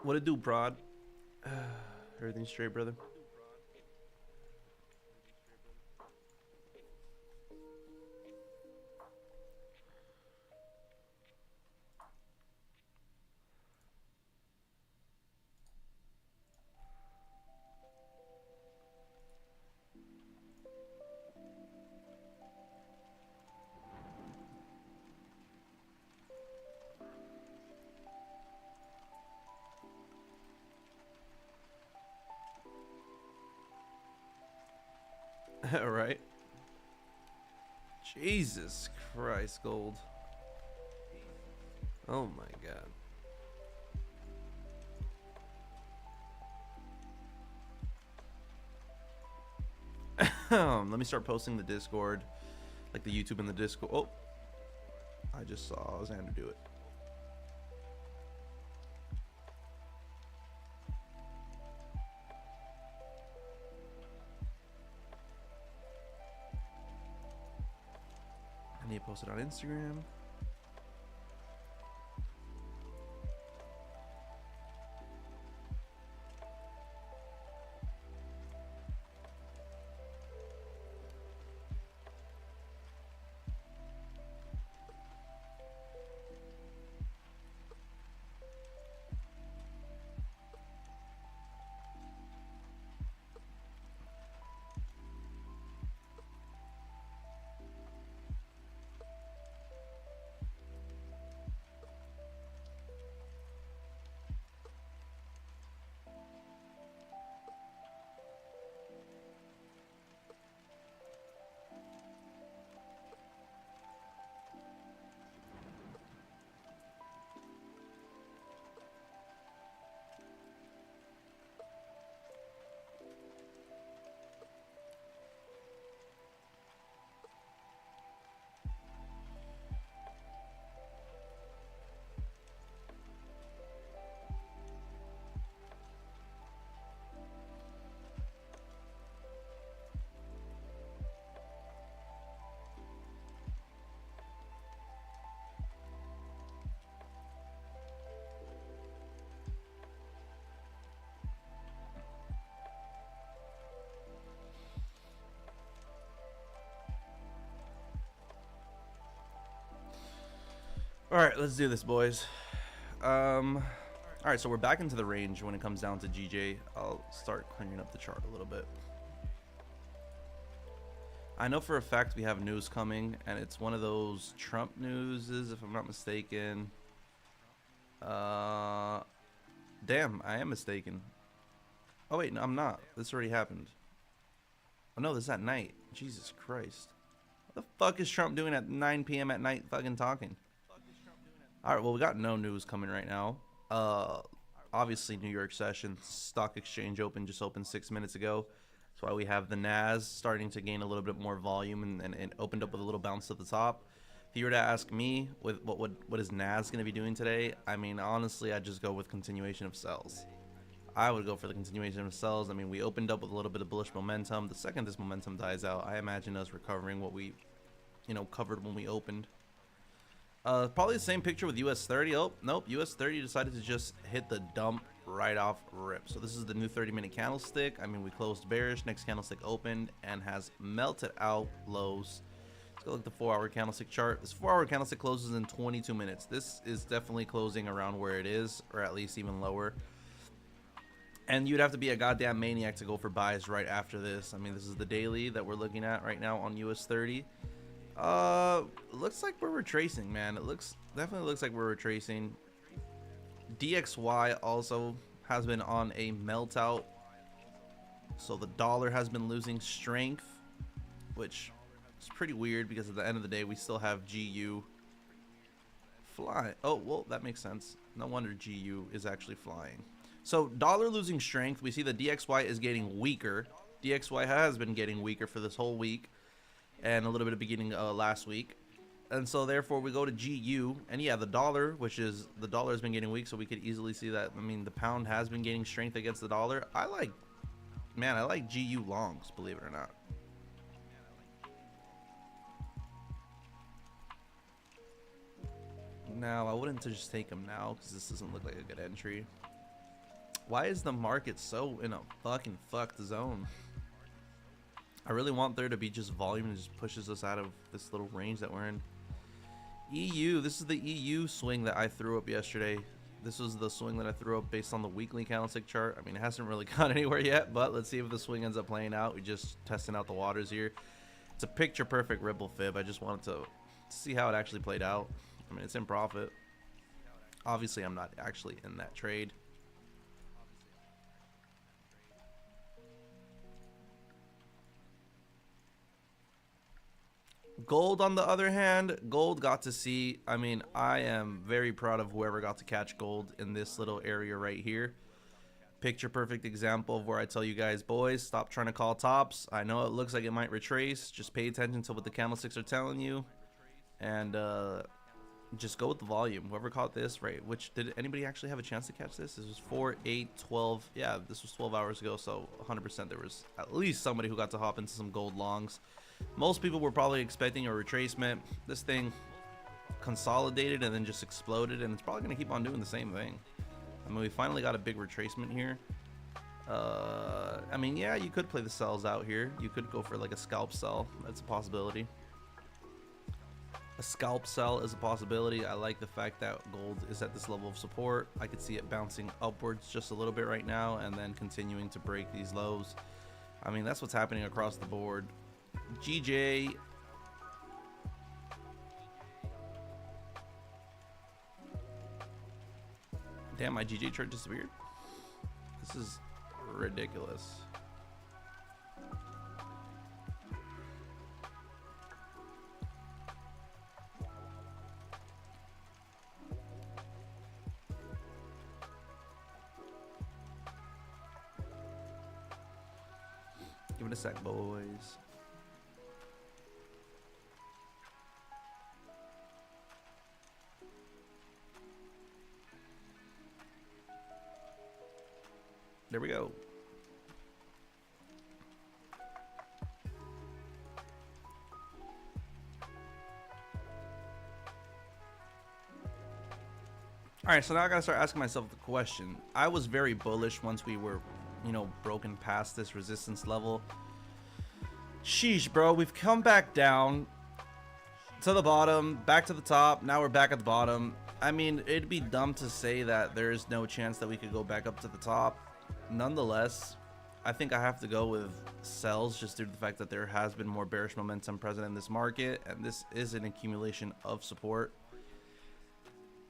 What it do, prod? Everything straight, brother? All right. Jesus Christ, gold. Oh my god. Let me start posting the Discord, like the YouTube and the Discord. Oh, I just saw Xander do it. I need to post it on Instagram. All right, let's do this, boys. All right, so we're back into the range when it comes down to GJ. I'll start clearing up the chart a little bit. I know for a fact we have news coming, and it's one of those Trump newses, if I'm not mistaken. Damn, I am mistaken. Oh wait, no, I'm not. This already happened. Oh no, this is at night. Jesus Christ. What the fuck is Trump doing at 9 p.m. at night fucking talking? All right, well, we got no news coming right now. Obviously, New York session, stock exchange just opened 6 minutes ago. That's why we have the Nas starting to gain a little bit more volume and it opened up with a little bounce at the top. If you were to ask me with what is Nas going to be doing today, I mean, honestly, I'd just go with continuation of sells. I would go for the continuation of sells. I mean, we opened up with a little bit of bullish momentum. The second this momentum dies out, I imagine us recovering what we, covered when we opened. Probably the same picture with US 30. Oh, nope. US 30 decided to just hit the dump right off rip. So this is the new 30-minute candlestick. I mean, we closed bearish. Next candlestick opened and has melted out lows. Let's go look at the 4-hour candlestick chart. This 4-hour candlestick closes in 22 minutes. This is definitely closing around where it is, or at least even lower. And you'd have to be a goddamn maniac to go for buys right after this. I mean, this is the daily that we're looking at right now on US 30. Looks like we're retracing, man. Definitely looks like we're retracing. DXY also has been on a melt out, so the dollar has been losing strength, which is pretty weird because at the end of the day we still have GU fly. Oh, well, that makes sense. No wonder GU is actually flying. So dollar losing strength. We see the DXY is getting weaker. DXY has been getting weaker for this whole week and a little bit of beginning last week, and so therefore we go to GU, and yeah, the dollar has been getting weak, so we could easily see that. I mean, the pound has been gaining strength against the dollar. I like GU longs, believe it or not. Now I wouldn't just take them now because this doesn't look like a good entry. Why is the market so in a fucking fucked zone? I really want there to be just volume that just pushes us out of this little range that we're in. EU, this is the EU swing that I threw up yesterday. This was the swing that I threw up based on the weekly candlestick chart. I mean, it hasn't really gone anywhere yet, but let's see if the swing ends up playing out. We're just testing out the waters here. It's a picture perfect ripple fib. I just wanted to see how it actually played out. I mean, it's in profit. Obviously, I'm not actually in that trade. Gold, on the other hand, gold got to see. I mean, I am very proud of whoever got to catch gold in this little area right here. Picture perfect example of where I tell you guys, boys, stop trying to call tops. I know it looks like it might retrace. Just pay attention to what the candlesticks are telling you, and just go with the volume. Whoever caught this, right? Which, did anybody actually have a chance to catch this? This was 4, 8, 12. Yeah, this was 12 hours ago, so 100% there was at least somebody who got to hop into some gold longs. Most people were probably expecting a retracement. This thing consolidated and then just exploded, and it's probably going to keep on doing the same thing. I mean, we finally got a big retracement here. I mean, yeah, you could play the sells out here. You could go for like a scalp sell. That's a possibility. A scalp sell is a possibility. I like the fact that gold is at this level of support. I could see it bouncing upwards just a little bit right now and then continuing to break these lows. I mean, that's what's happening across the board. GJ, damn, my GJ chart disappeared. This is ridiculous. Give it a sec, boys. There we go. All right, so now I gotta start asking myself the question. I was very bullish once we were, you know, broken past this resistance level. Sheesh, bro, we've come back down to the bottom, back to the top. Now we're back at the bottom. I mean, it'd be dumb to say that there is no chance that we could go back up to the top. Nonetheless, I think I have to go with sells just due to the fact that there has been more bearish momentum present in this market, and this is an accumulation of support.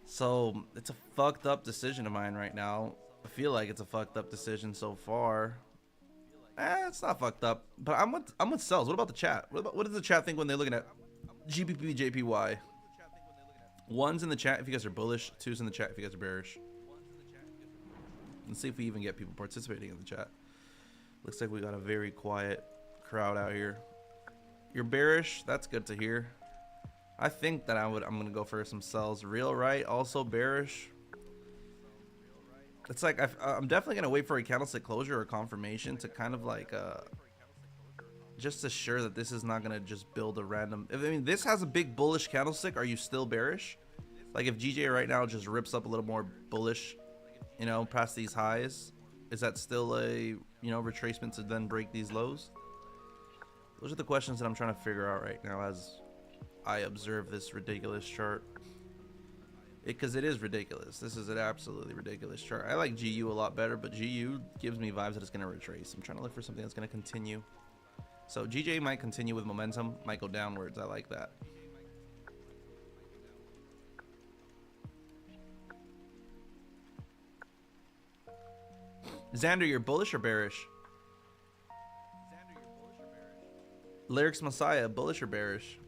So it's a fucked up decision of mine right now. I feel like it's a fucked up decision so far. It's not fucked up, but I'm with sells. What about the chat? What does the chat think when they're looking at GBP JPY? One's in the chat if you guys are bullish. Two's in the chat if you guys are bearish. Let's see if we even get people participating in the chat. Looks like we got a very quiet crowd out here. You're bearish. That's good to hear. I think that I'm gonna go for some sells. Real right, also bearish. It's like I'm definitely gonna wait for a candlestick closure or confirmation to kind of like just assure that this is not gonna just build a random. I mean, this has a big bullish candlestick. Are you still bearish? Like if GJ right now just rips up a little more bullish, you know, past these highs, is that still a, you know, retracement to then break these lows? Those are the questions that I'm trying to figure out right now as I observe this ridiculous chart. Because it is ridiculous. This is an absolutely ridiculous chart. I like GU a lot better, but GU gives me vibes that it's going to retrace. I'm trying to look for something that's going to continue. So GJ might continue with momentum, might go downwards. I like that. Xander, you're bullish or bearish? Lyrics Messiah, bullish or bearish?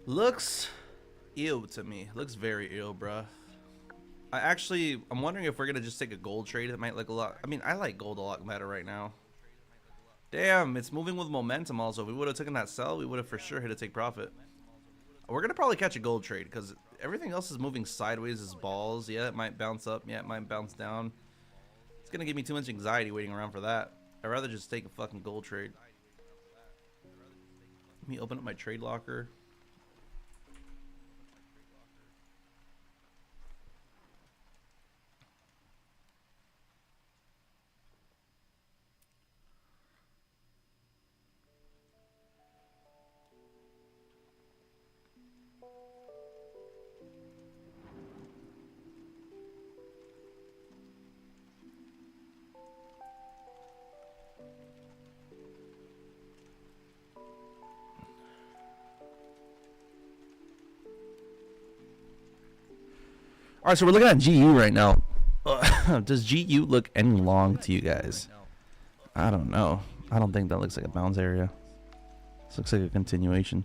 Looks ew to me. Looks very ew, bruh. I'm wondering if we're gonna just take a gold trade. It might look a lot. I mean, I like gold a lot better right now. Damn, it's moving with momentum also. If we would have taken that sell, we would have for sure hit a take profit. We're gonna probably catch a gold trade because everything else is moving sideways as balls. Yeah, it might bounce up. Yeah, it might bounce down. It's gonna give me too much anxiety waiting around for that. I'd rather just take a fucking gold trade. Let me open up my trade locker. All right, so we're looking at GU right now. Does GU look any long to you guys? I don't know. I don't think that looks like a bounce area. This looks like a continuation.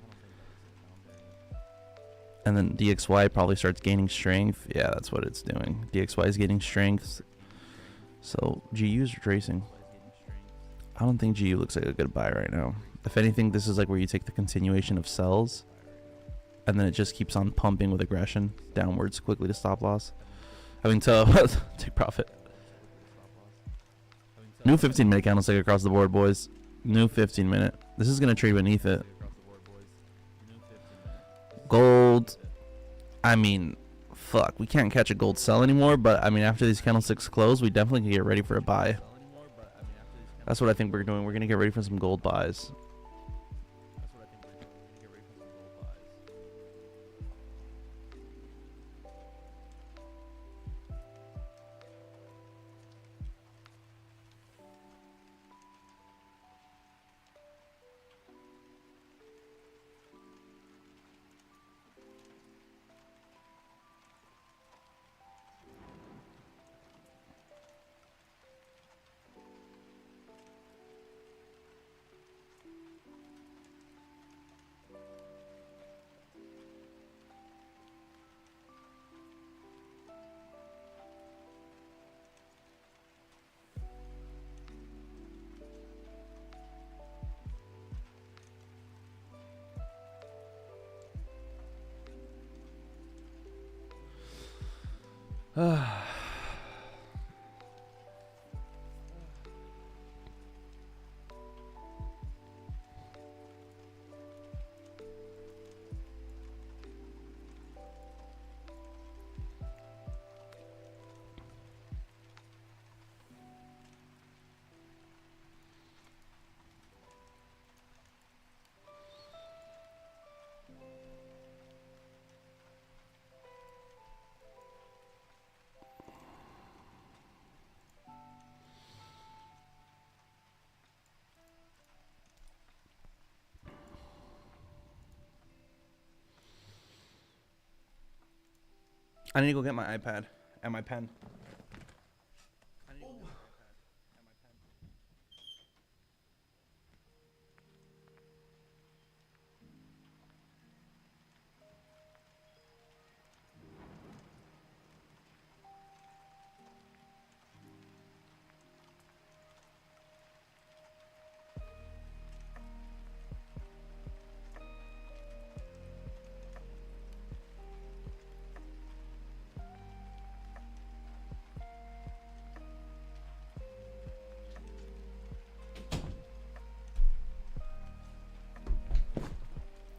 And then DXY probably starts gaining strength. Yeah, that's what it's doing. DXY is getting strength. So GU is retracing. I don't think GU looks like a good buy right now. If anything, this is like where you take the continuation of sells. And then it just keeps on pumping with aggression downwards quickly to stop loss. I mean, to take profit. New 15-minute candlestick across the board, boys. New 15-minute. This is going to trade beneath it. Gold. I mean, fuck. We can't catch a gold sell anymore. But, I mean, after these candlesticks close, we definitely can get ready for a buy. That's what I think we're doing. We're going to get ready for some gold buys. I need to go get my iPad and my pen.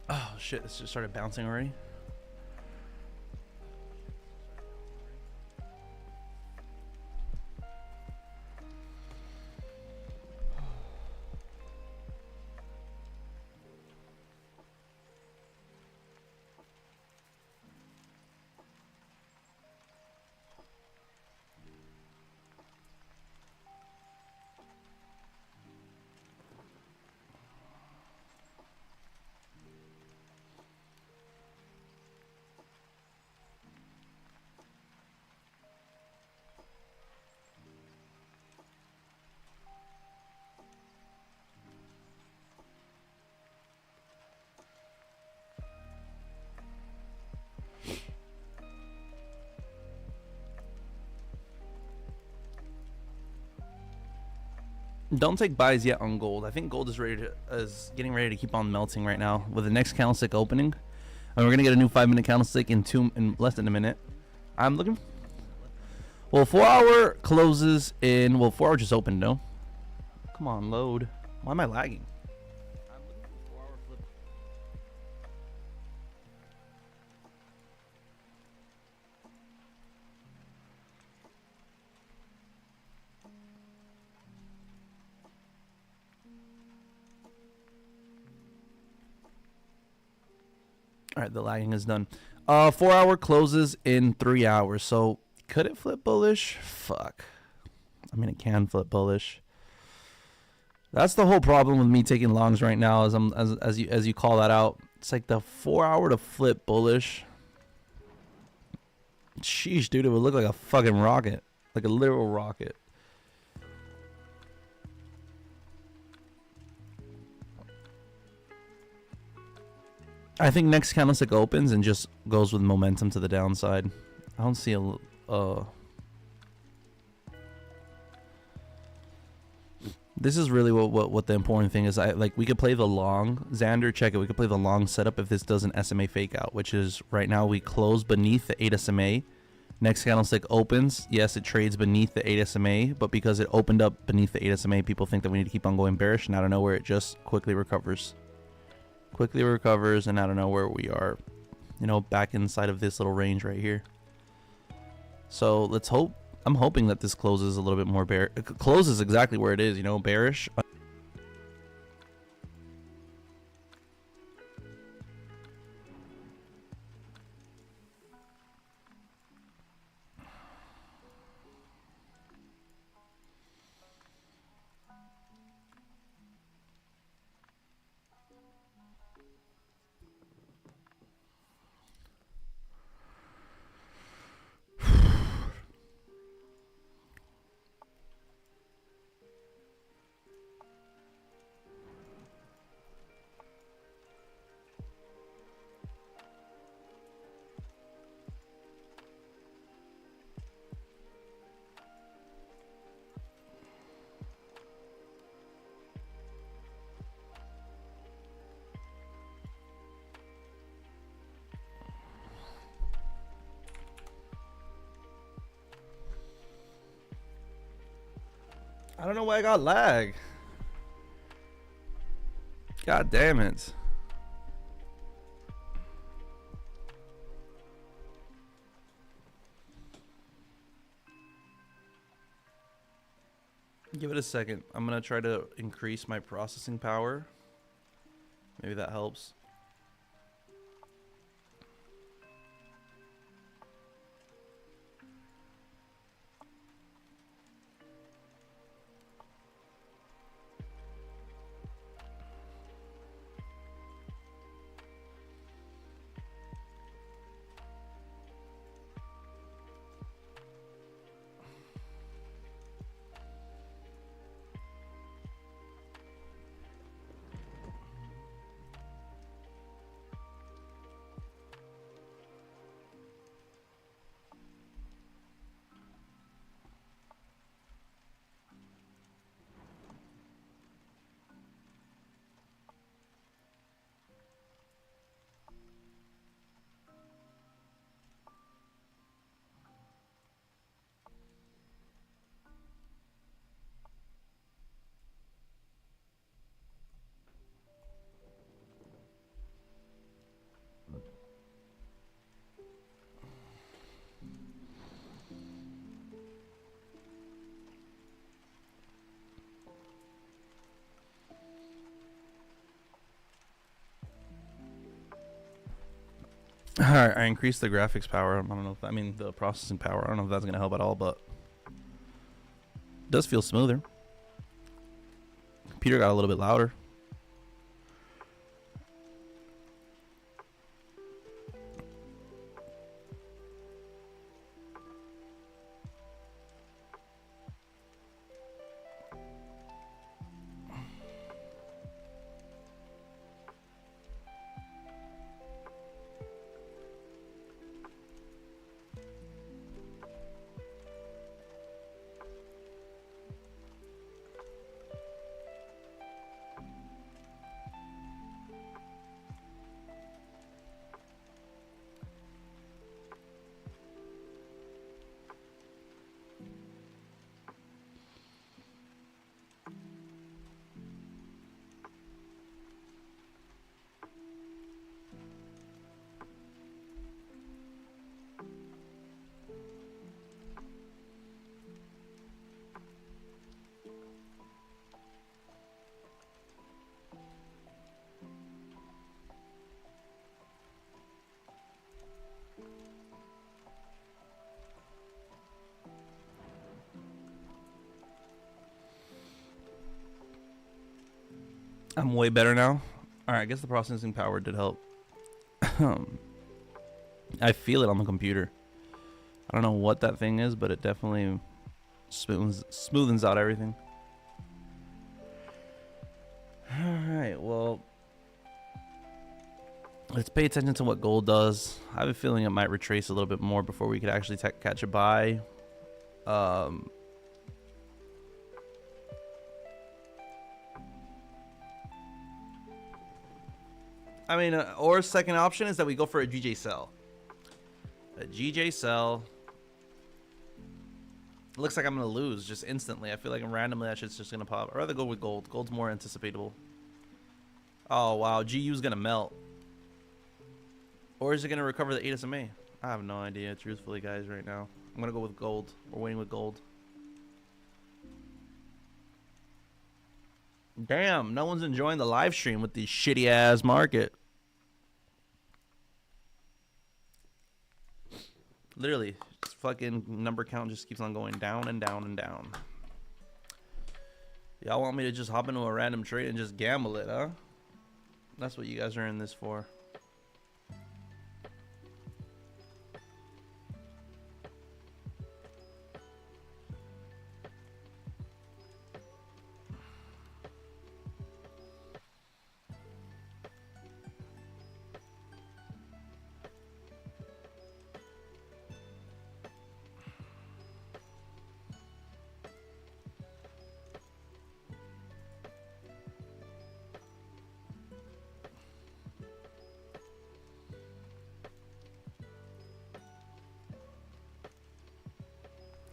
Oh shit, this just started bouncing already. Don't take buys yet on gold. I think gold is getting ready to keep on melting right now with the next candlestick opening, and we're gonna get a new 5-minute candlestick in less than a minute. I'm looking. Well, 4-hour closes in. Well, 4-hour just opened. No. Come on, load. Why am I lagging? All right, the lagging is done. 4-hour closes in 3 hours. So could it flip bullish? Fuck. I mean, it can flip bullish. That's the whole problem with me taking longs right now. As you call that out, it's like the 4-hour to flip bullish. Sheesh, dude, it would look like a fucking rocket, like a literal rocket. I think next candlestick opens and just goes with momentum to the downside. I don't see a this is really what the important thing is. We could play the long. Xander, check it. We could play the long setup if this does an SMA fake out, which is right now we close beneath the 8 SMA. Next candlestick opens. Yes, it trades beneath the 8 SMA, but because it opened up beneath the 8 SMA, people think that we need to keep on going bearish, and out of nowhere it just quickly recovers. And I don't know where we are, you know, back inside of this little range right here. So let's hope. I'm hoping that this closes a little bit more bearish. It closes exactly where it is, you know, bearish. I don't know why I got lag. God damn it. Give it a second. I'm gonna try to increase my processing power. Maybe that helps. Alright, I increased the graphics power. I don't know if, I mean the processing power. I don't know if that's gonna help at all, but it does feel smoother. Computer got a little bit louder. I'm way better now. All right, I guess the processing power did help. I feel it on the computer. I don't know what that thing is, but it definitely smoothens out everything. Alright, well, let's pay attention to what gold does. I have a feeling it might retrace a little bit more before we could actually catch a buy. I mean, or second option is that we go for a GJ sell. A GJ sell. It looks like I'm going to lose just instantly. I feel like randomly that shit's just going to pop. I'd rather go with gold. Gold's more anticipatable. Oh, wow. GU's going to melt. Or is it going to recover the 8 SMA? I have no idea, truthfully, guys, right now. I'm going to go with gold. We're waiting with gold. Damn, no one's enjoying the live stream with this shitty-ass market. Literally, this fucking number count just keeps on going down and down and down. Y'all want me to just hop into a random trade and just gamble it, huh? That's what you guys are in this for.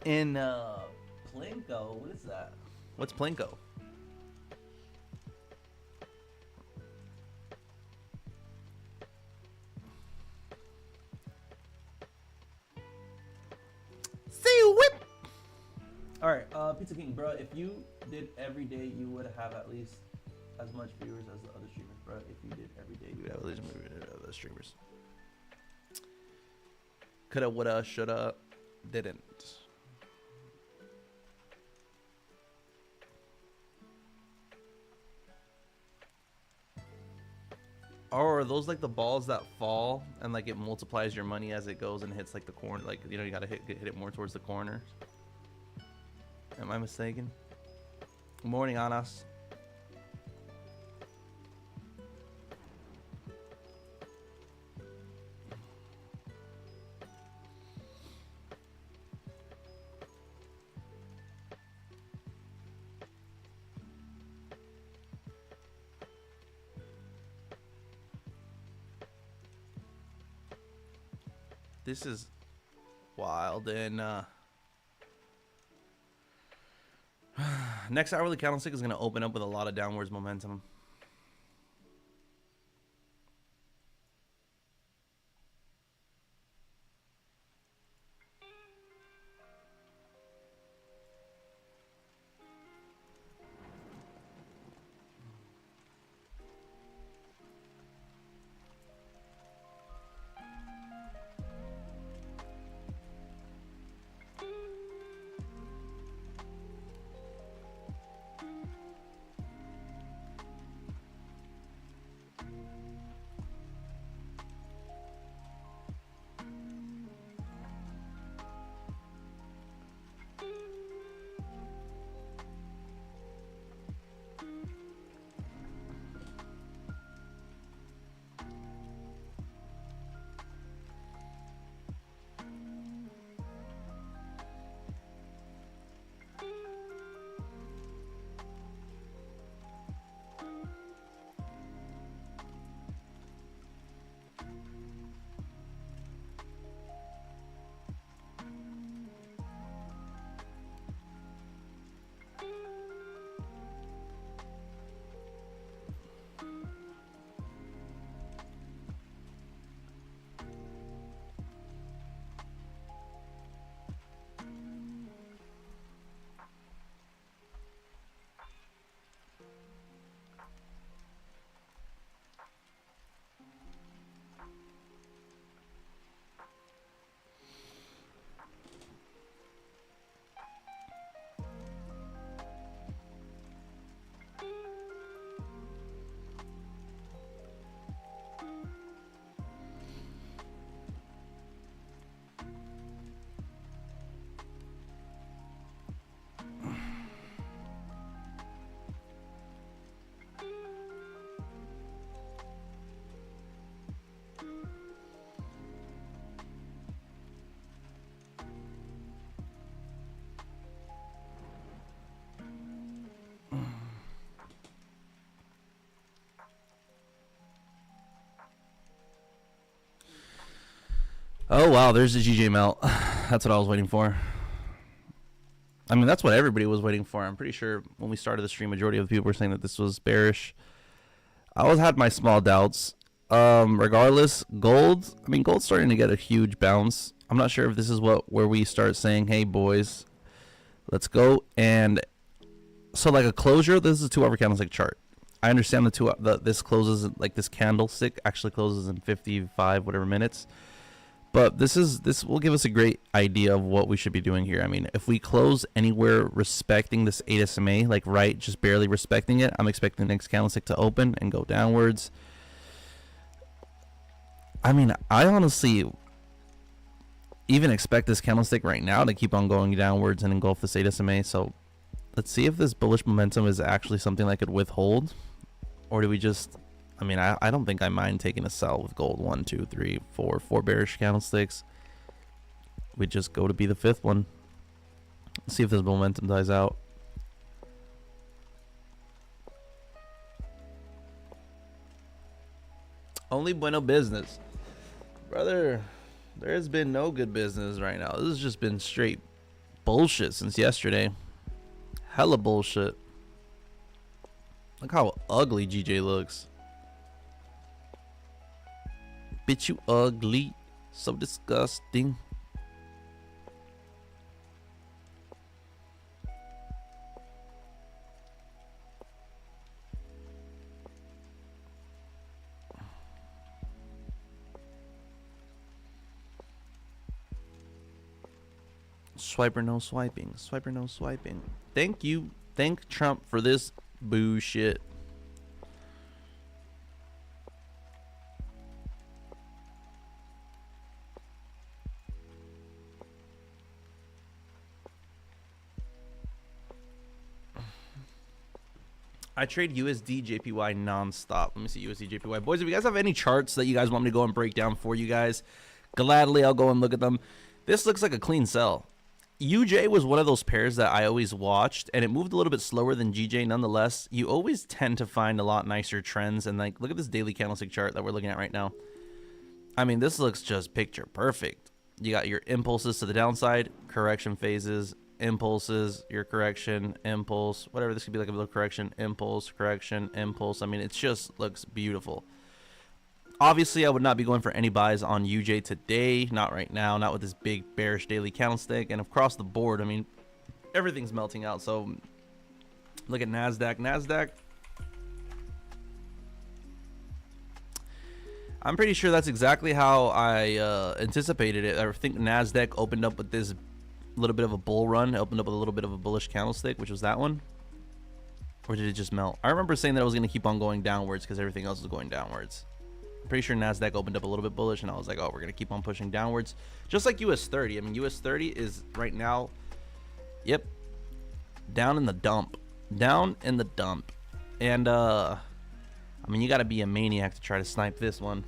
In Plinko, what is that? What's Plinko? See whip. All right, Pizza King, bro. If you did every day, you would have at least as much viewers as the other streamers, bro. If you did every day, you would have at least more viewers as the other streamers. Coulda, woulda, shoulda, didn't. Or are those like the balls that fall and like it multiplies your money as it goes and hits like the corner? Like, you know, you gotta hit it more towards the corners. Am I mistaken? Good morning, Anas. This is wild. And next hourly candlestick is going to open up with a lot of downwards momentum. Oh, wow. There's the GJ melt. That's what I was waiting for. I mean, that's what everybody was waiting for. I'm pretty sure when we started the stream, majority of the people were saying that this was bearish. I always had my small doubts. Regardless, gold. I mean, gold's starting to get a huge bounce. I'm not sure if this is where we start saying, "Hey, boys, let's go." And so, like a closure, this is a 2-hour candlestick chart. I understand this closes like this candlestick actually closes in 55 whatever minutes. But this will give us a great idea of what we should be doing here. I mean, if we close anywhere respecting this 8 SMA, like right, just barely respecting it, I'm expecting the next candlestick to open and go downwards. I mean, I honestly even expect this candlestick right now to keep on going downwards and engulf this 8 SMA. So let's see if this bullish momentum is actually something that could withhold, or do we just... I mean, I don't think I mind taking a sell with gold. 1, 2, 3, 4 bearish candlesticks. We just go to be the 5th one. Let's see if this momentum dies out. Only bueno business. Brother, there's been no good business right now. This has just been straight bullshit since yesterday. Hella bullshit. Look how ugly GJ looks. Bitch, you ugly. So disgusting. Swiper no swiping. Swiper no swiping. Thank you. Thank Trump for this bullshit. I trade USD JPY nonstop. Let me see USD JPY. Boys, if you guys have any charts that you guys want me to go and break down for you guys, gladly I'll go and look at them. This looks like a clean sell. UJ was one of those pairs that I always watched, and it moved a little bit slower than GJ. Nonetheless, you always tend to find a lot nicer trends. And like, look at this daily candlestick chart that we're looking at right now. I mean, this looks just picture perfect. You got your impulses to the downside, correction phases, impulses, your correction, impulse, whatever. This could be like a little correction, impulse, correction, impulse. I mean, it just looks beautiful. Obviously, I would not be going for any buys on UJ today. Not right now. Not with this big bearish daily candlestick. And across the board, I mean, everything's melting out. So look at NASDAQ. NASDAQ, I'm pretty sure that's exactly how I anticipated it. I think NASDAQ opened up with this little bit of a bull run. It opened up with a little bit of a bullish candlestick, which was that one. Or did it just melt? I remember saying that I was going to keep on going downwards because everything else was going downwards. Pretty sure NASDAQ opened up a little bit bullish, and I was like, oh, we're going to keep on pushing downwards. Just like US 30. I mean, US 30 is right now, yep, down in the dump. Down in the dump. And, I mean, you got to be a maniac to try to snipe this one.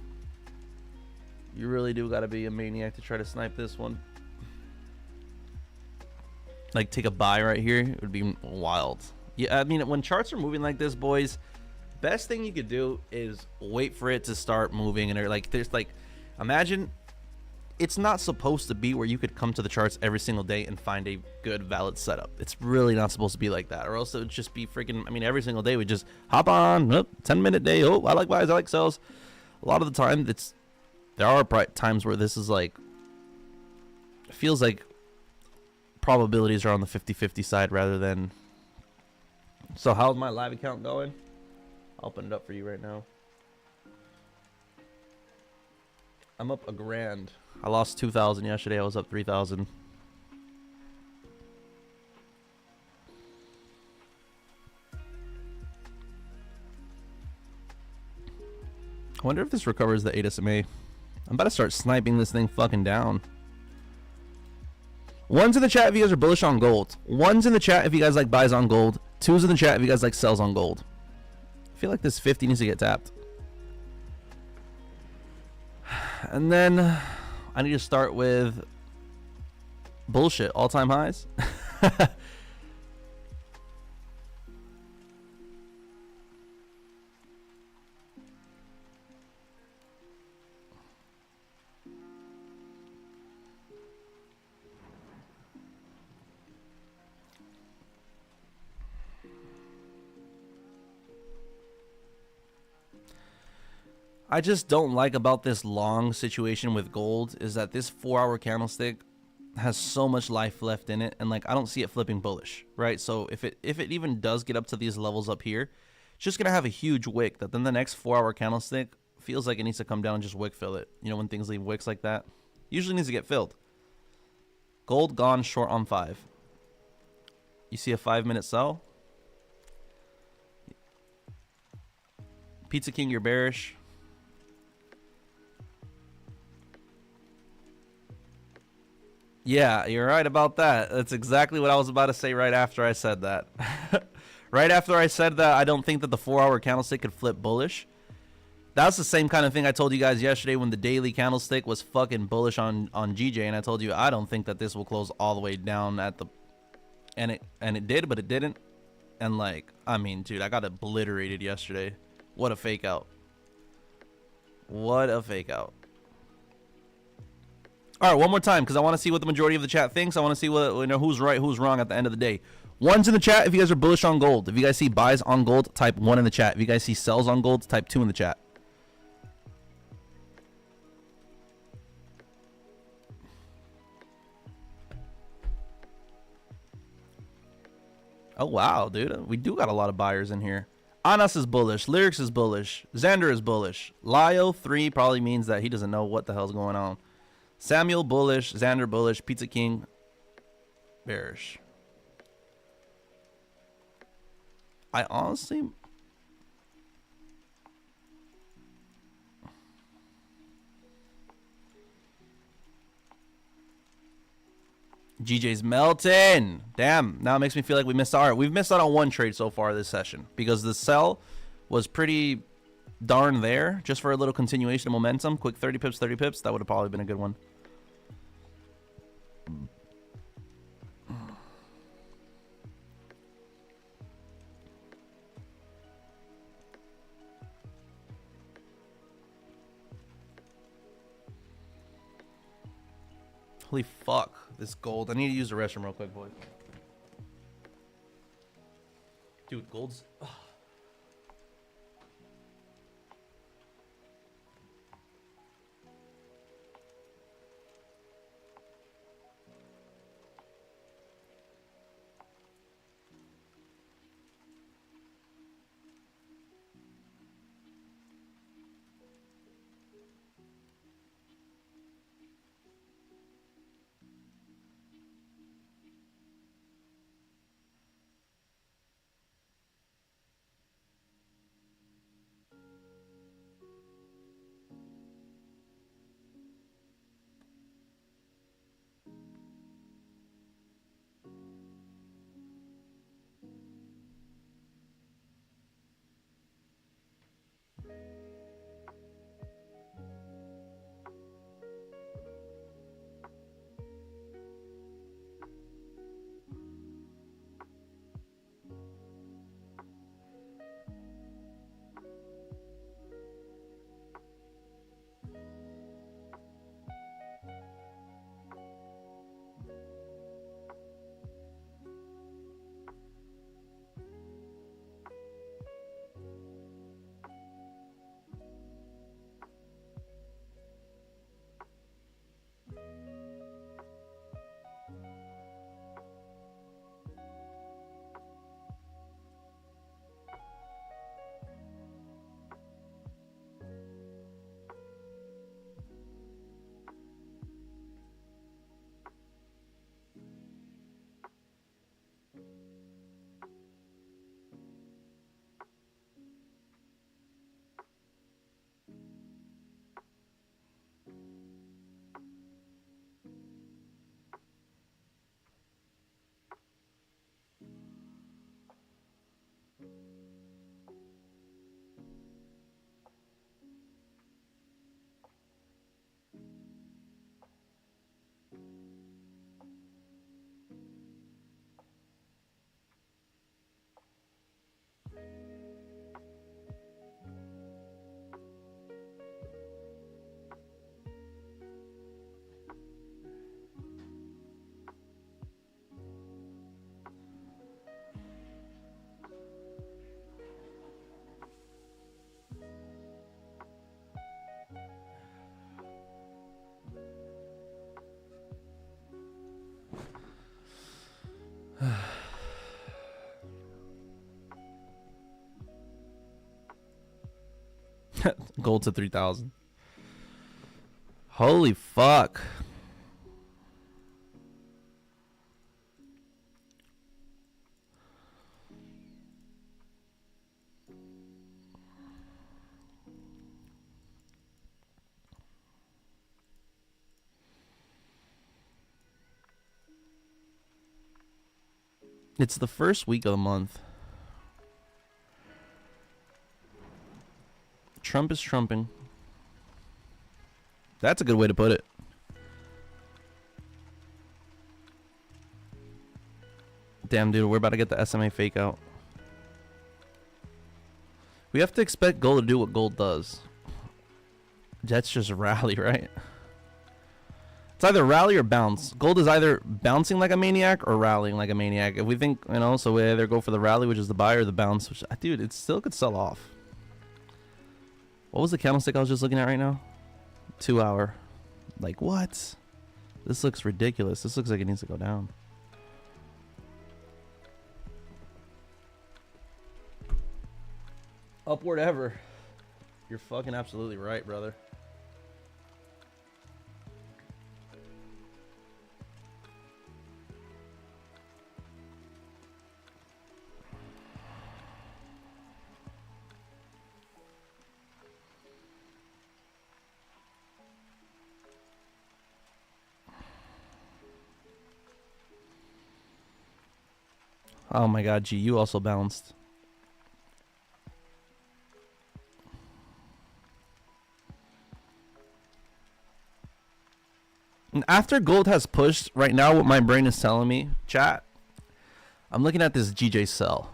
You really do got to be a maniac to try to snipe this one. Like, take a buy right here. It would be wild. Yeah, I mean, when charts are moving like this, boys, best thing you could do is wait for it to start moving. And like, there's like, imagine it's not supposed to be where you could come to the charts every single day and find a good valid setup. It's really not supposed to be like that, or else it would just be freaking, I mean, every single day we just hop on, 10-minute day, oh, I like buys, I like sells. A lot of the time there are times where this is like, it feels like probabilities are on the 50-50 side rather than. So how's my live account going? I'll open it up for you right now. I'm up $1,000. I lost 2,000 yesterday. I was up 3,000. I wonder if this recovers the 8 SMA. I'm about to start sniping this thing fucking down. One's in the chat if you guys are bullish on gold. One's in the chat if you guys like buys on gold. Two's in the chat if you guys like sells on gold. I feel like this 50 needs to get tapped. And then I need to start with bullshit. All-time highs. I just don't like about this long situation with gold is that this 4-hour candlestick has so much life left in it, and like I don't see it flipping bullish, right? So if it even does get up to these levels up here, it's just gonna have a huge wick that then the next 4-hour candlestick feels like it needs to come down and just wick fill it. You know, when things leave wicks like that, usually needs to get filled. Gold gone short on 5. You see a 5-minute sell. Pizza King, you're bearish. Yeah, you're right about that. That's exactly what I was about to say right after I said that. Right after I said that, I don't think that the 4-hour candlestick could flip bullish. That's the same kind of thing I told you guys yesterday when the daily candlestick was fucking bullish on GJ, and I told you I don't think that this will close all the way down at the, and it did, but it didn't. And like, I mean, dude, I got obliterated yesterday. What a fake out. What a fake out. All right, one more time, because I want to see what the majority of the chat thinks. I want to see what, you know, who's right, who's wrong at the end of the day. Ones in the chat if you guys are bullish on gold. If you guys see buys on gold, type 1 in the chat. If you guys see sells on gold, type 2 in the chat. Oh, wow, dude. We do got a lot of buyers in here. Anas is bullish. Lyrics is bullish. Xander is bullish. Lio 3 probably means that he doesn't know what the hell's going on. Samuel bullish, Xander bullish, Pizza King bearish. I honestly, GJ's melting. Damn, now it makes me feel like we missed out. We've missed out on one trade so far this session because the sell was pretty darn there just for a little continuation of momentum. Quick 30 pips, 30 pips. That would have probably been a good one. Holy fuck, this gold. I need to use the restroom real quick, boys. Dude, gold's... Ugh. Gold to 3,000. Holy fuck. It's the first week of the month. Trump is trumping. That's a good way to put it. Damn, dude, we're about to get the SMA fake out. We have to expect gold to do what gold does. That's just rally, right? It's either rally or bounce. Gold is either bouncing like a maniac or rallying like a maniac. If we think, you know, so we either go for the rally, which is the buy, or the bounce, which, dude, it still could sell off. What was the candlestick I was just looking at right now? 2 hour. Like, what? This looks ridiculous. This looks like it needs to go down. Upward ever. You're fucking absolutely right, brother. Oh my god, GU also bounced. And after gold has pushed, right now what my brain is telling me, chat, I'm looking at this GJ sell.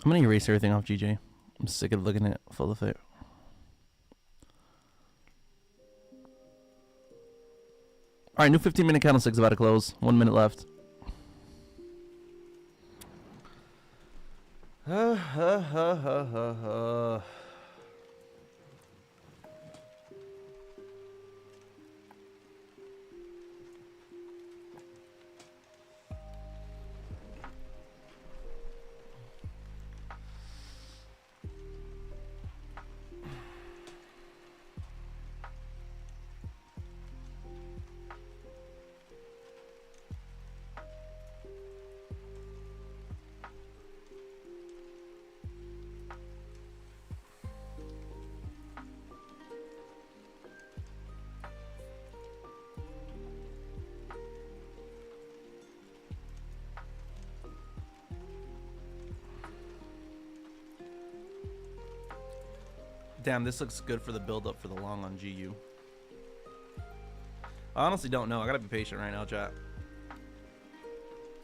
I'm gonna erase everything off GJ. I'm sick of looking at full of it. Alright, new 15-minute candlestick's about to close. 1 minute left. Damn, this looks good for the build up for the long on GU. I honestly don't know. I gotta be patient right now, chat.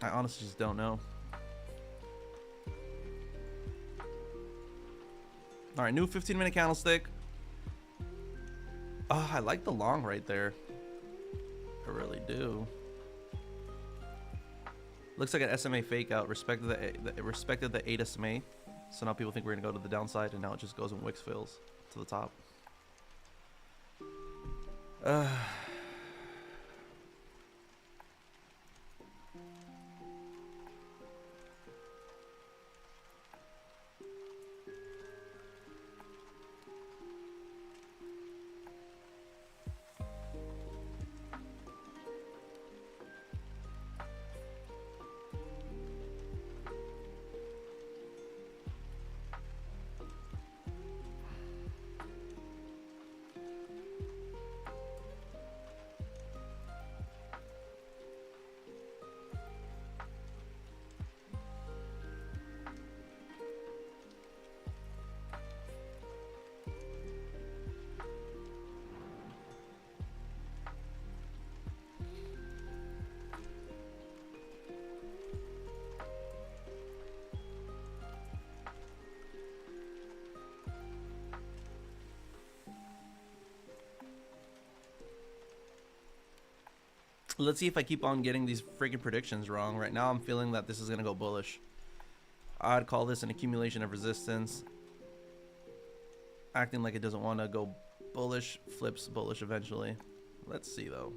I honestly just don't know. Alright, new 15-minute candlestick. Oh, I like the long right there. I really do. Looks like an SMA fake out. Respected the 8 SMA. So now people think we're gonna go to the downside, and now it just goes and Wix fills to the top. Let's see if I keep on getting these freaking predictions wrong. Right now I'm feeling that this is gonna go bullish. I'd call this an accumulation of resistance. Acting like it doesn't want to go bullish, flips bullish eventually. Let's see though.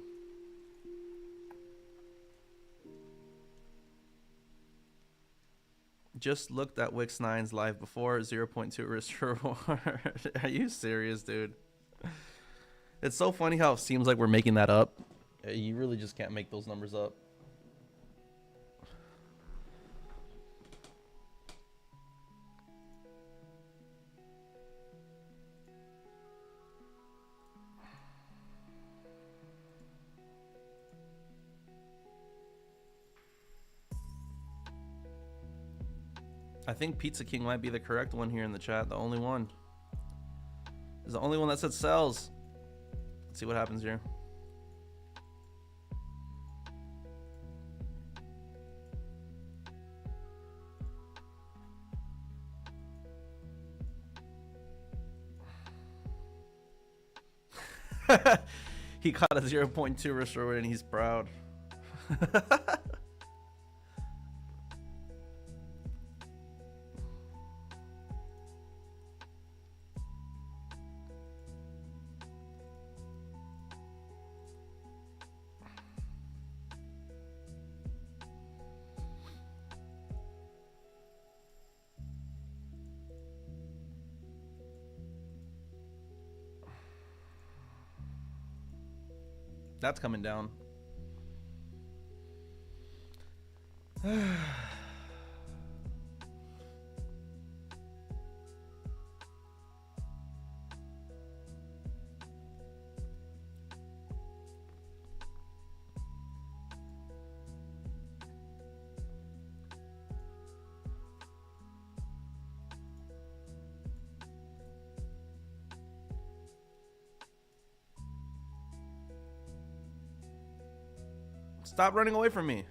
Just looked at Wix 9's live before, 0.2 risk reward. Are you serious, dude? It's so funny how it seems like we're making that up. You really just can't make those numbers up. I think Pizza King might be the correct one here in the chat. The only one. Is the only one that said sells. Let's see what happens here. He caught a 0.2 risk reward and he's proud. That's coming down. Stop running away from me.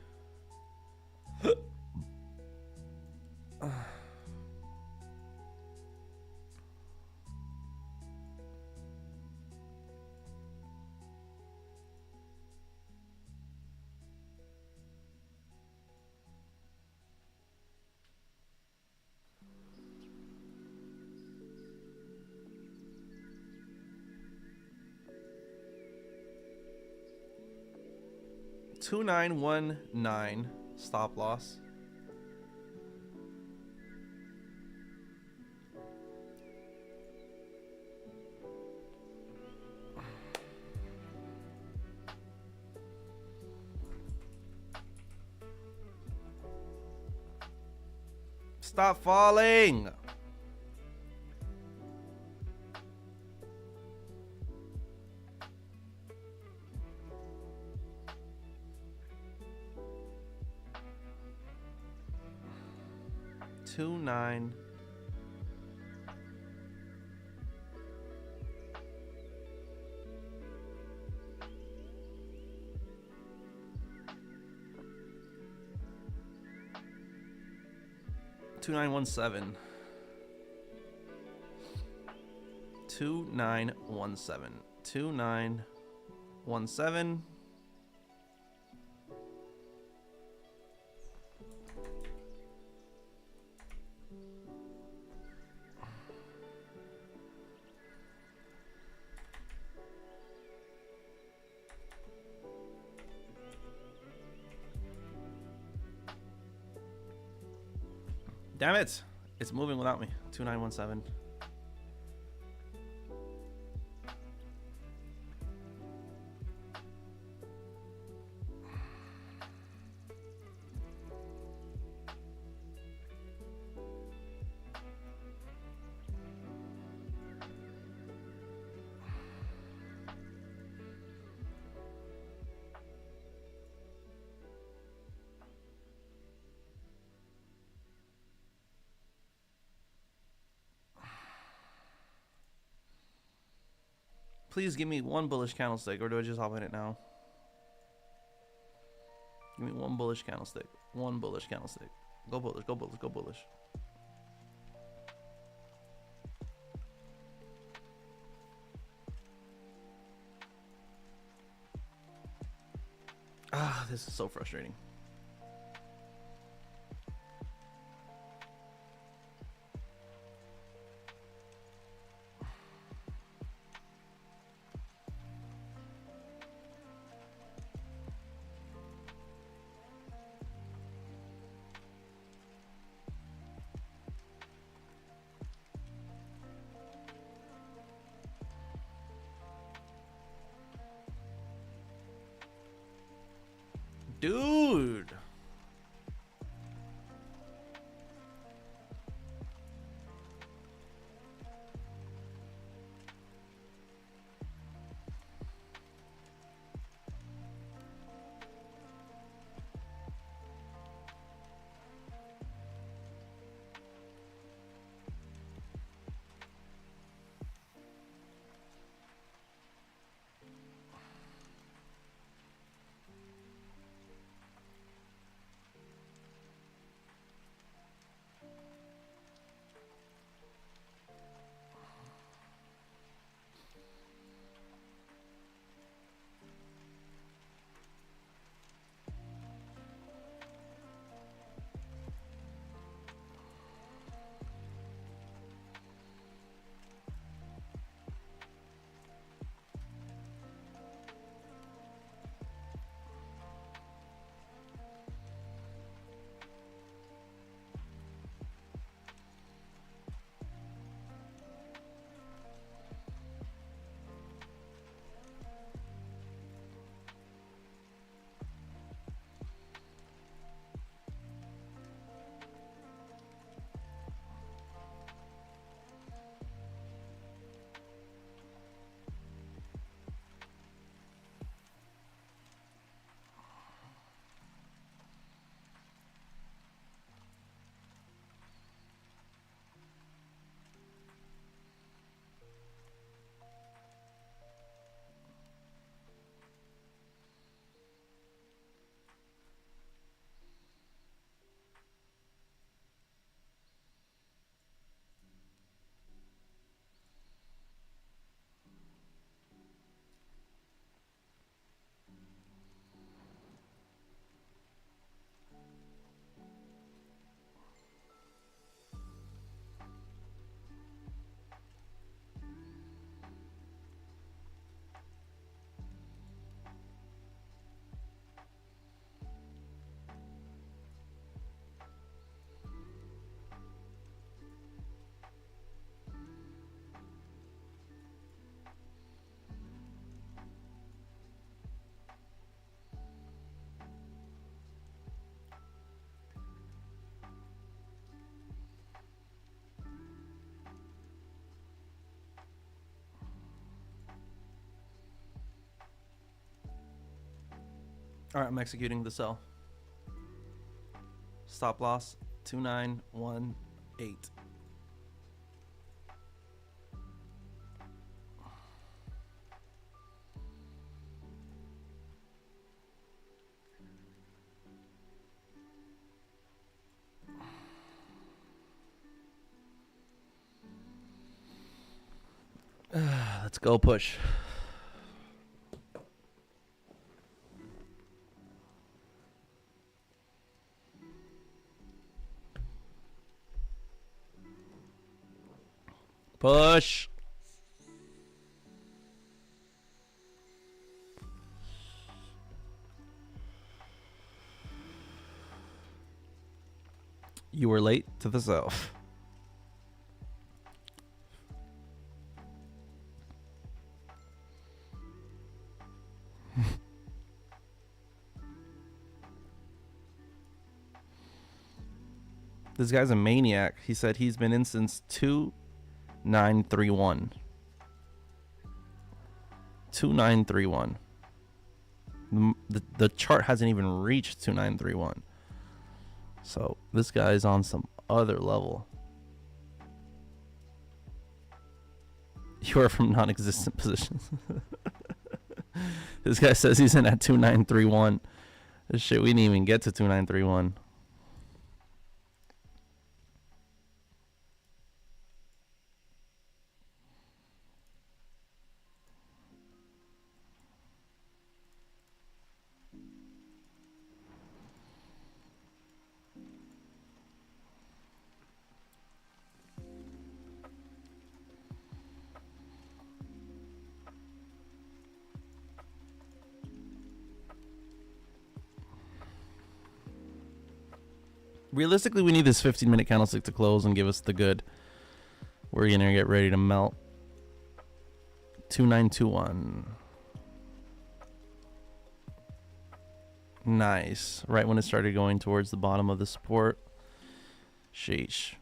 $2,919 stop loss. Stop falling. Two nine. $2,917. 2917. 2917. Damn it. It's moving without me. 2917. Please give me one bullish candlestick, or do I just hop in it now? Give me one bullish candlestick. One bullish candlestick. Go bullish, go bullish, go bullish. Ah, this is so frustrating. Dude. All right, I'm executing the sell. Stop loss 2918. Let's go push. Push. You were late to the self. This guy's a maniac. He said he's been in since 2931. 2931. The chart hasn't even reached 2931. So this guy's on some other level. You are from non-existent positions. This guy says he's in at 2931. This shit, we didn't even get to 2931. Realistically, we need this 15-minute candlestick to close and give us the good. We're gonna get ready to melt. 2921. Nice. Right when it started going towards the bottom of the support. Sheesh.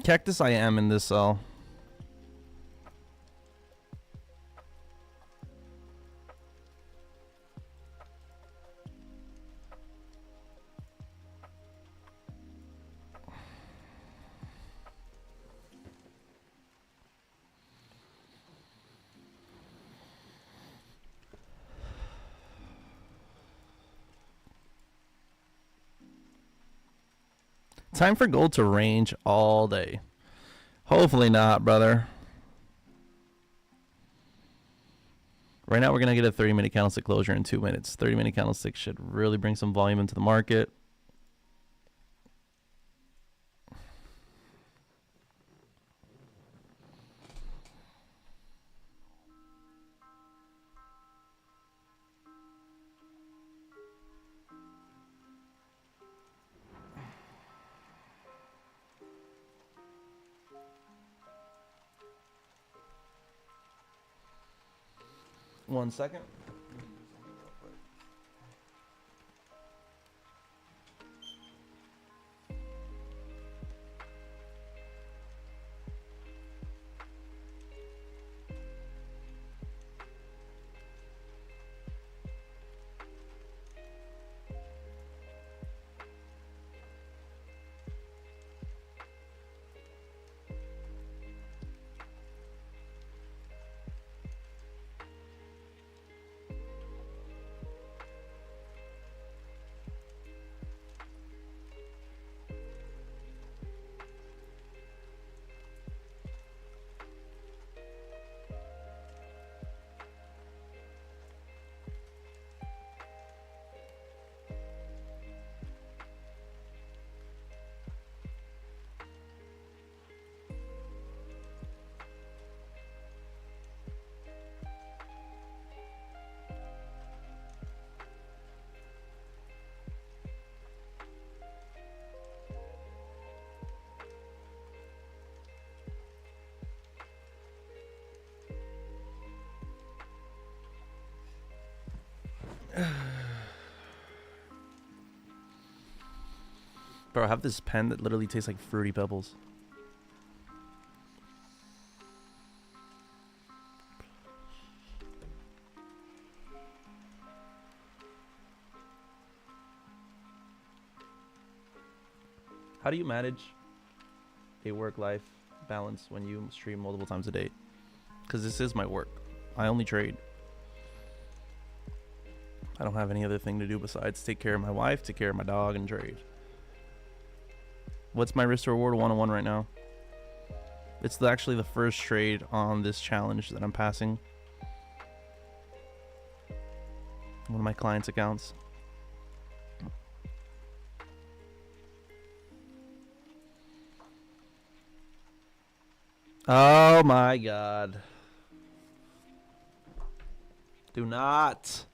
Cactus, I am in this cell. Time for gold to range all day. Hopefully not, brother. Right now we're going to get a 30-minute candlestick closure in 2 minutes. 30-minute candlestick should really bring some volume into the market. One second. Bro, I have this pen that literally tastes like Fruity Pebbles. How do you manage a work-life balance when you stream multiple times a day? Because this is my work. I only trade. I don't have any other thing to do besides take care of my wife, take care of my dog, and trade. What's my risk to reward? 101 right now. It's actually the first trade on this challenge that I'm passing. One of my clients' accounts. Oh my God. Do not.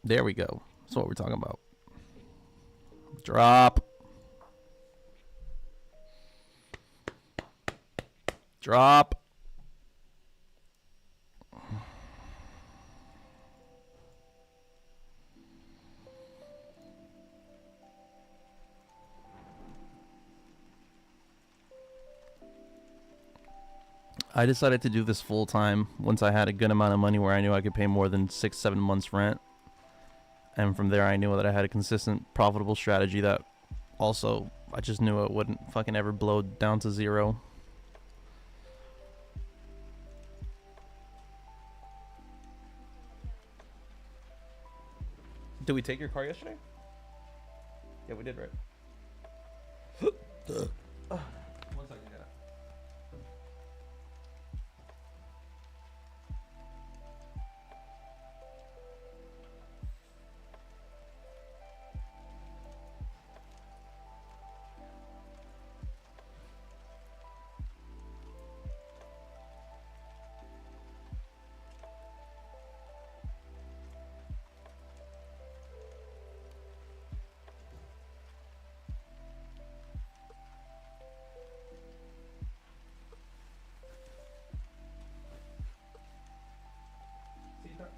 There we go. That's what we're talking about. Drop. Drop. I decided to do this full time once I had a good amount of money where I knew I could pay more than 6-7 months rent. And from there, I knew that I had a consistent, profitable strategy that also, I just knew it wouldn't fucking ever blow down to zero. Did we take your car yesterday? Yeah, we did, right? One second, yeah.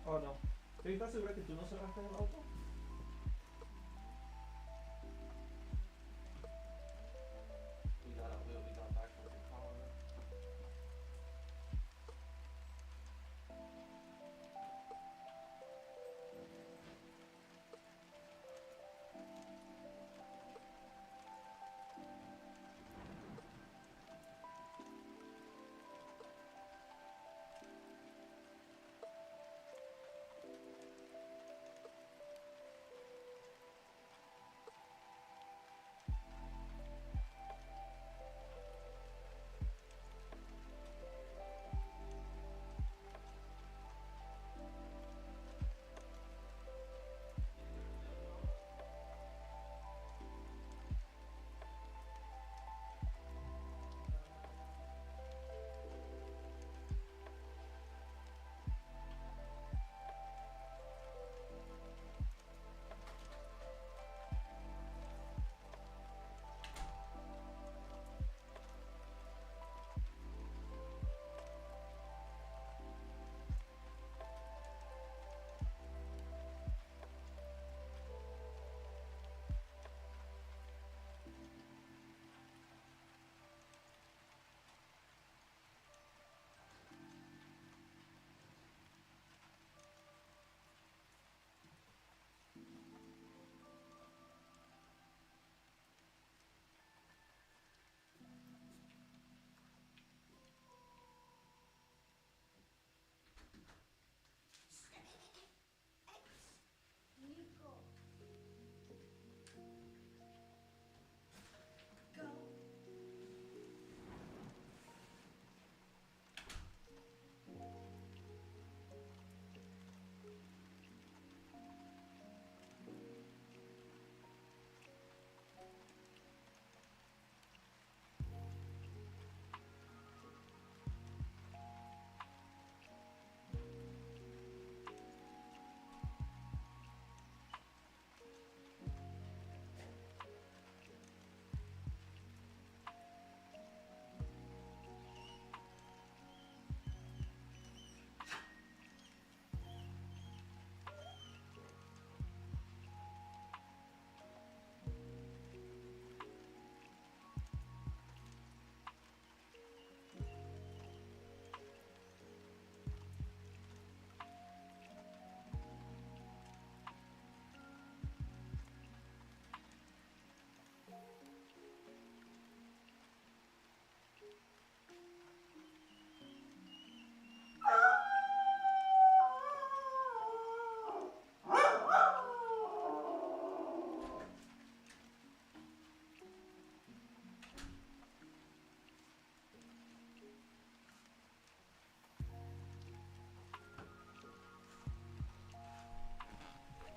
Oh no. ¿Estás segura que tú no cerraste el auto? We got back with your car.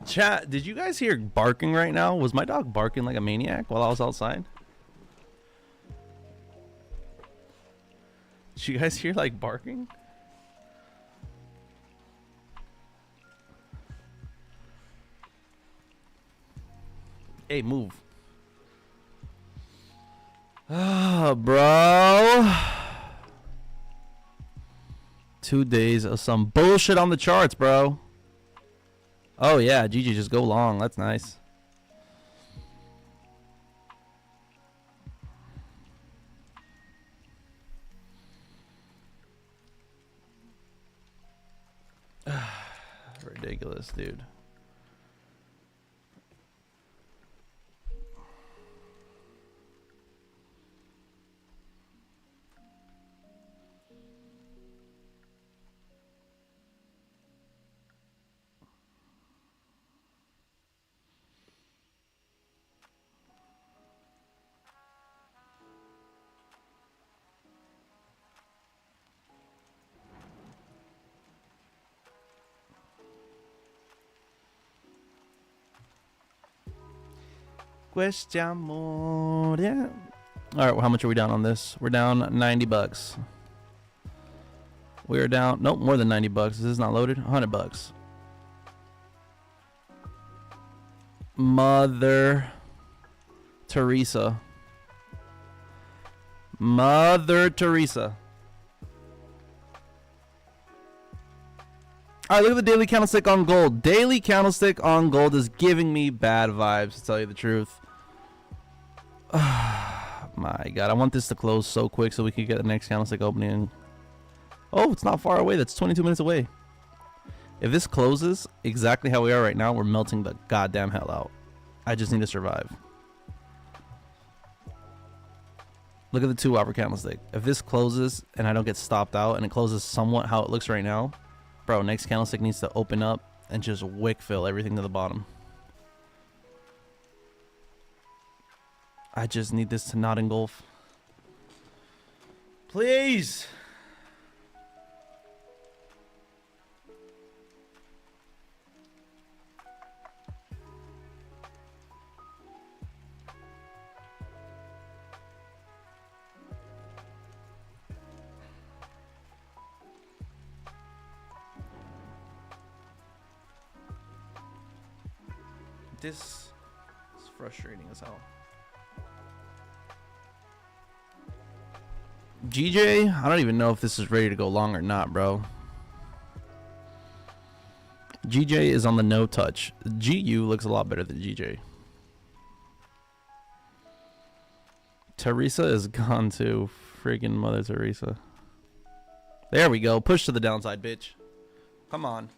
Chat, did you guys hear barking right now? Was my dog barking like a maniac while I was outside? Did you guys hear like barking? Hey, move. Ah, bro. 2 days of some bullshit on the charts, bro. Oh yeah, GG, just go long. That's nice. Ridiculous, dude. amor. Yeah. All right, well, how much are we down on this? We're down 90 bucks. We're down, nope, more than 90 bucks. This is not loaded. 100 bucks. Mother Teresa. Mother Teresa. All right, look at the daily candlestick on gold. Daily candlestick on gold is giving me bad vibes, to tell you the truth. My God, I want this to close so quick so we can get the next candlestick opening. Oh, it's not far away. That's 22 minutes away. If this closes exactly how we are right now, we're melting the goddamn hell out. I just need to survive. Look at the 2-hour candlestick. If this closes and I don't get stopped out and it closes somewhat how it looks right now, bro, next candlestick needs to open up and just wick fill everything to the bottom. I just need this to not engulf. Please. This is frustrating as hell. GJ, I don't even know if this is ready to go long or not, bro. GJ is on the no touch. GU looks a lot better than GJ. Teresa is gone too. Friggin' Mother Teresa. There we go. Push to the downside, bitch. Come on.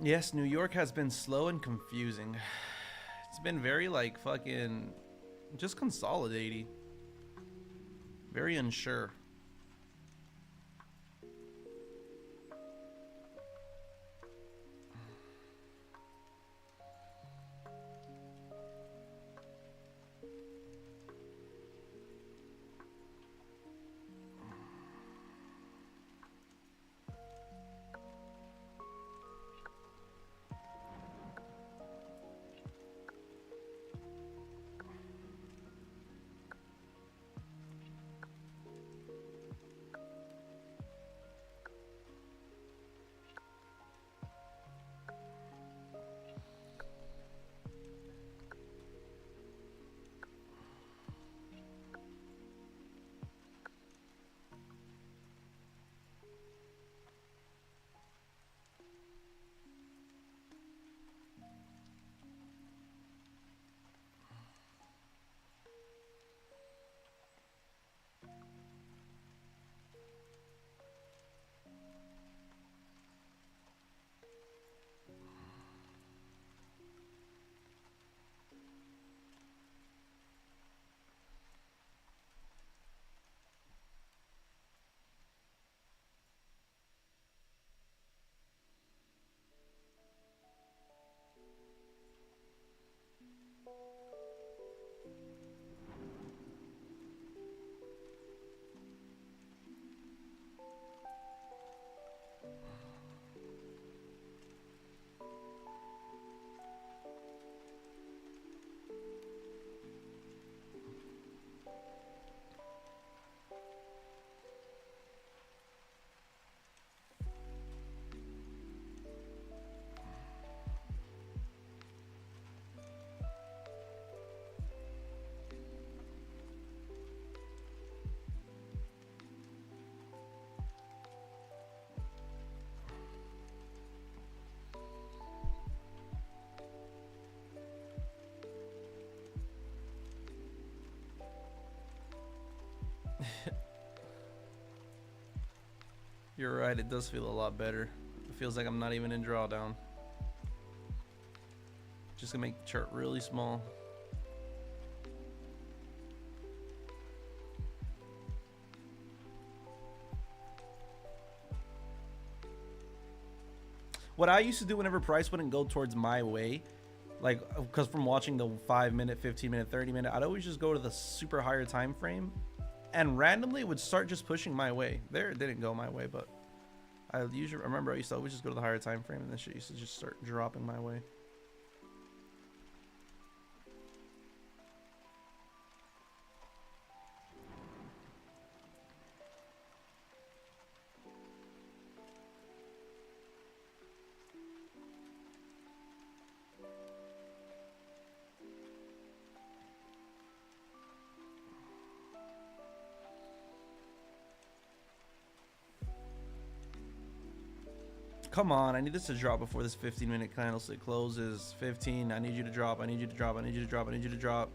Yes, New York has been slow and confusing. It's been very like fucking just consolidating. Very unsure. You're right, it does feel a lot better. It feels like I'm not even in drawdown. Just gonna make the chart really small. What I used to do whenever price wouldn't go towards my way, like, because from watching the 5-minute, 15-minute, 30-minute, I'd always just go to the super higher time frame, and randomly it would start just pushing my way. There, it didn't go my way, but I remember I used to always just go to the higher time frame, and then shit used to just start dropping my way. Come on, I need this to drop before this 15-minute candlestick closes. 15, I need you to drop, I need you to drop, I need you to drop, I need you to drop.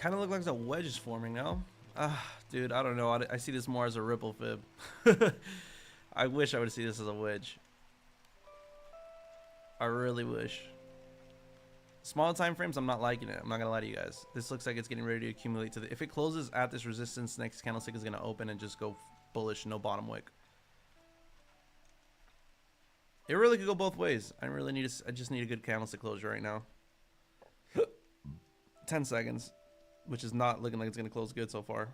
Kind of look like a wedge is forming now. Dude, I don't know. I see this more as a ripple fib. I wish I would see this as a wedge. I really wish. Small time frames, I'm not liking it. I'm not gonna lie to you guys. This looks like it's getting ready to accumulate to the. If it closes at this resistance, next candlestick is gonna open and just go bullish, no bottom wick. It really could go both ways. I really need. I just need a good candlestick closure right now. 10 seconds, which is not looking like it's gonna close good so far.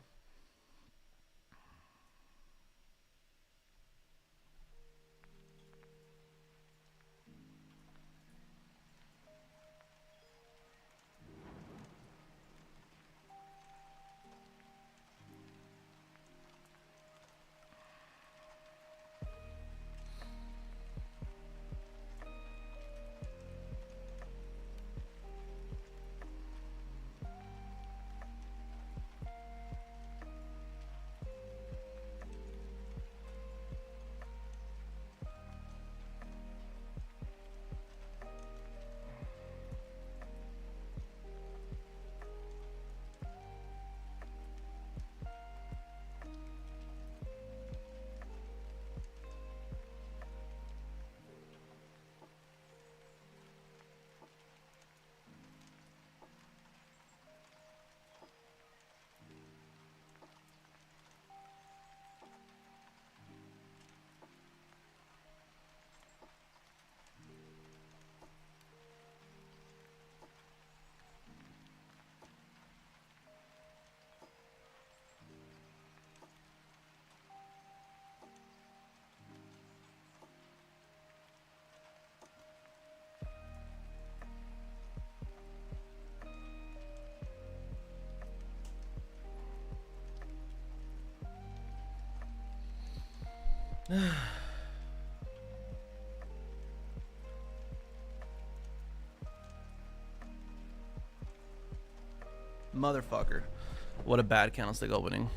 Motherfucker. What a bad candlestick opening.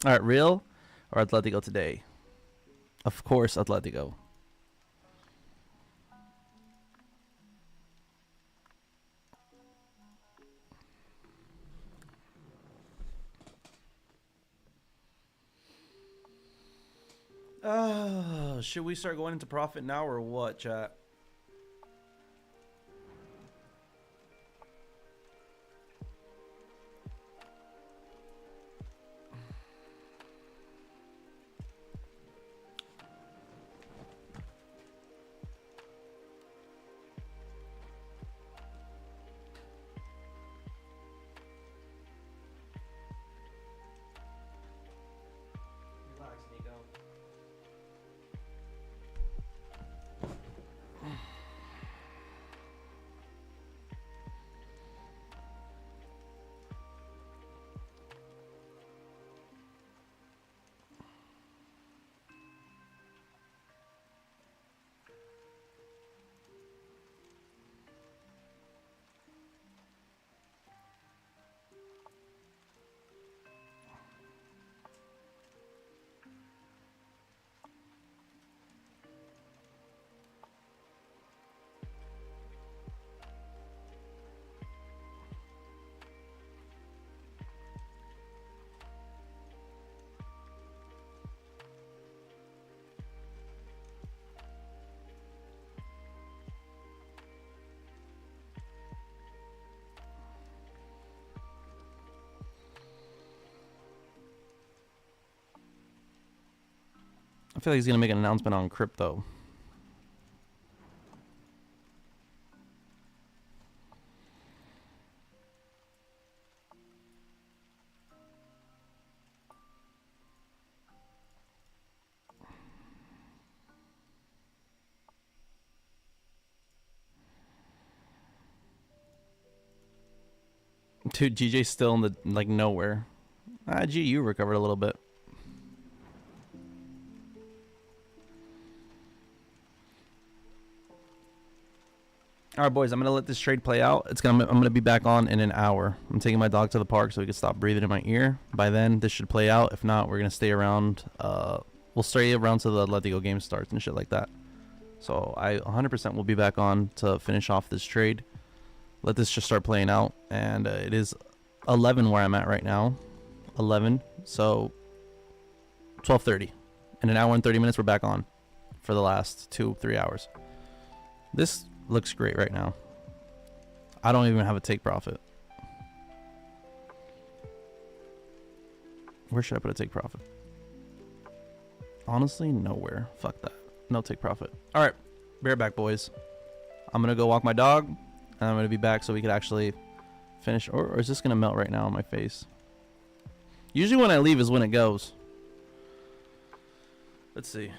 Alright, Real or Atletico today? Of course, Atletico. Should we start going into profit now or what, chat? Relax, Nico. I feel like he's gonna make an announcement on crypto. Dude, GJ's still in the like nowhere. GU recovered a little bit. All right, boys, I'm gonna let this trade play out. I'm gonna be back on in an hour. I'm taking my dog to the park so he can stop breathing in my ear. By then, this should play out. If not, we're gonna stay around. We'll stay around till the Atletico game starts and shit like that. So I 100% will be back on to finish off this trade. Let this just start playing out, and it is 11 where I'm at right now. 11. So 12:30. In an hour and 30 minutes, we're back on for the last 2-3 hours. This looks great right now. I don't even have a take profit. Where should I put a take profit? Honestly, nowhere. Fuck that. No take profit. All right, bear back, boys. I'm gonna go walk my dog, and I'm gonna be back so we could actually finish. Or is this gonna melt right now on my face? Usually when I leave is when it goes. Let's see.